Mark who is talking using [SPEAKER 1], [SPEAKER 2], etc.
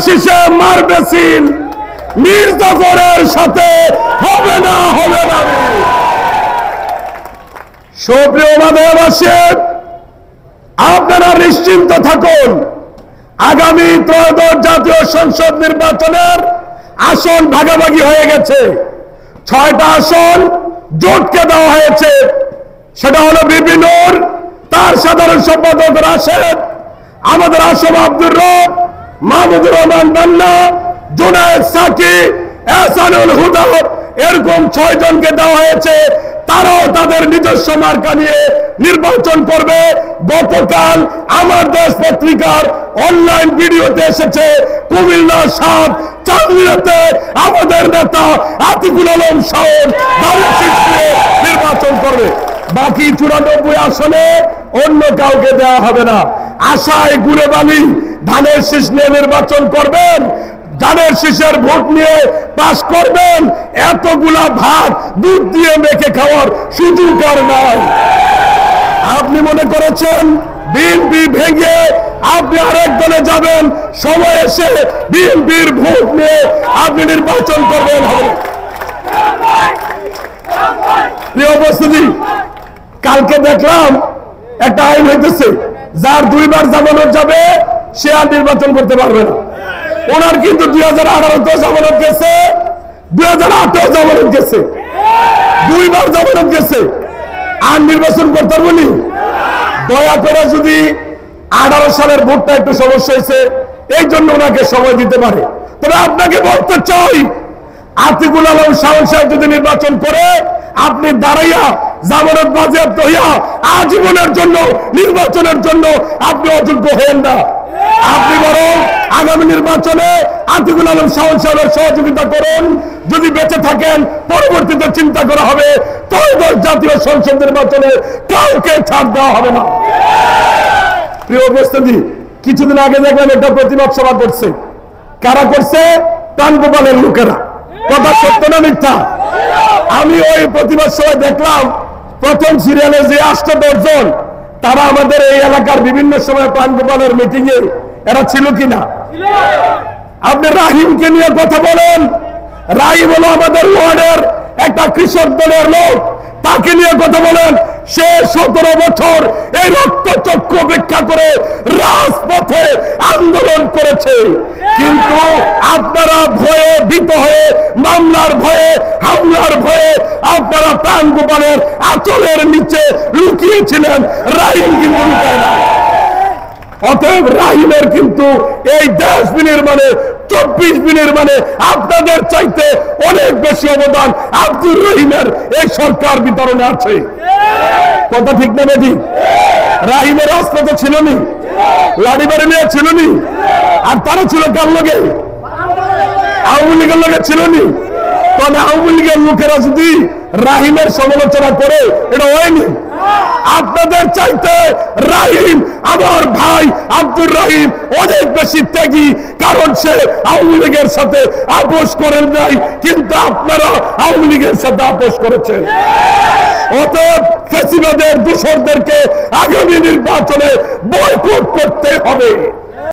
[SPEAKER 1] শীষে মারবে সিল, মীর জাফরের সাথে হবে না, হবে না। সুপ্রিয় বাংলাদেশী, আপনারা নিশ্চিন্ত থাকুন, আগামী ত্রয়োদশ জাতীয় সংসদ নির্বাচনের আসন ভাগাভাগি হয়ে গেছে। 6টা আসন জোটকে দেওয়া হয়েছে। সেটা হলো বিপি নূর, তার সাধারণ সম্পাদক রাশেদ, আমাদের আসম আব্দুর রব, মাহমুদুর রহমান বান্না, জুনায়েদ সাকি, এহসানুল হুদা, এরকম 6 জনকে দেওয়া হয়েছে। তারাও তাদের নিজস্ব মার্কা নিয়ে নির্বাচন করবে। গতকাল আমার দেশ পত্রিকার অনলাইন ভিডিওতে এসেছে কুমিল্লা 7 চাঁদপুরেতে আমাদের নেতা আতিকুল আলম শাওন নির্বাচন করবে। বাকি 94 আসনে অন্য কাউকে দেওয়া হবে না। আশায় গুড়ে বালি ধানের শীষ নিয়ে নির্বাচন করবেন, ধানের শীষের ভোট নিয়ে পাস করবেন। এতগুলা ভাত দুধ দিয়ে মেখে খাওয়ার সুযোগ আর নাই। আপনি মনে করেছেন বিএনপি ভেঙে আপনি আরেক দলে যাবেন, সময় এসে বিএনপির ভোট নিয়ে আপনি নির্বাচন করবেন। প্রিয় উপস্থিতি, কালকে দেখলাম একটা আইন হইতেছে, যার 2 বার জামানত যাবে সে আর নির্বাচন করতে পারবে না। ওনার কিন্তু 2018 জামানত গেছে, 2008 জামানত গেছে, 2 বার জামানত গেছে, আর নির্বাচন করতে বলি। দয়া করে যদি 18 সালের ভোটটা একটু সমস্যা হয়েছে, এই জন্য ওনাকে সময় দিতে পারে। তবে আপনাকে বলতে চাই, আতিকুল আলম শাওন সাহেব যদি নির্বাচন করে, আপনি দাঁড়াইয়া জামানত বাজেয়াপ্ত হইয়া আজীবনের জন্য নির্বাচনের জন্য আপনি অযোগ্য হবেন না। আপনি বরং আগামী নির্বাচনে আতিকুল আলম শাওন সাহেবের সহযোগিতা করুন। যদি বেঁচে থাকেন, পরবর্তীতে চিন্তা করা হবে, ত্রয়োদশ জাতীয় সংসদ নির্বাচনে কাউকে ছাড় দেওয়া হবে না। প্রিয় উপস্থিতি, কিছুদিন আগে দেখলাম একটা প্রতিবাদ সভা করছে। কারা করছে? প্রাণগোপালের লোকেরা। কথা সত্য না মিথ্যা? আমি ওই প্রতিবাদ সভায় দেখলাম প্রথম সিরিয়ালে যে 8-10 জন, তারা আমাদের এই এলাকার বিভিন্ন সময় প্রাণগোপালের মিটিং এ এরা ছিল কিনা? আপনি রাহিমকে নিয়ে কথা বলেন। রাহিম হলো আমাদের ওয়ার্ডের একটা কৃষক দলের লোক, তাকে নিয়ে কথা বলেন। সে 17 বছর এই রক্তচক্ষু অপেক্ষা করে রাজপথে আন্দোলন করেছে, কিন্তু আপনারা ভয়ে ভীত হয়ে, মামলার ভয়ে, হামলার ভয়ে আপনারা প্রাণগোপালের আঁচলের নিচে লুকিয়েছিলেন। রাহিম কিন্তু লুকায় না। অতএব রাহিমের কিন্তু এই দেশ বিনির্মাণে, 24 বিনির্মাণে আপনাদের চাইতে অনেক বেশি অবদান আব্দুর রহিমের এই সরকার বিতরণে আছে। কথা ঠিক না বেদি? রাহিমের রাজপথে ছিল নি, লাড়ি বাড়ি নিয়ে ছিল নি, আর তারা ছিল কার লগে? আওয়ামী লীগের লগে ছিল নি। তবে আওয়ামী লীগের লোকেরা যদি রাহিমের সমালোচনা করে, এটা হয়নি। আপনাদের চাইতে রাহিম, আমার ভাই আব্দুর রহিম অনেক বেশি ত্যাগী, কারণ সে আওয়ামী লীগের সাথে আপোষ করেন নাই, কিন্তু আপনারা আওয়ামী লীগের সাথে আপোষ করেছেন। অতএব ফ্যাসিবাদের দূষরদেরকে আগামী নির্বাচনে বয়কট করতে হবে।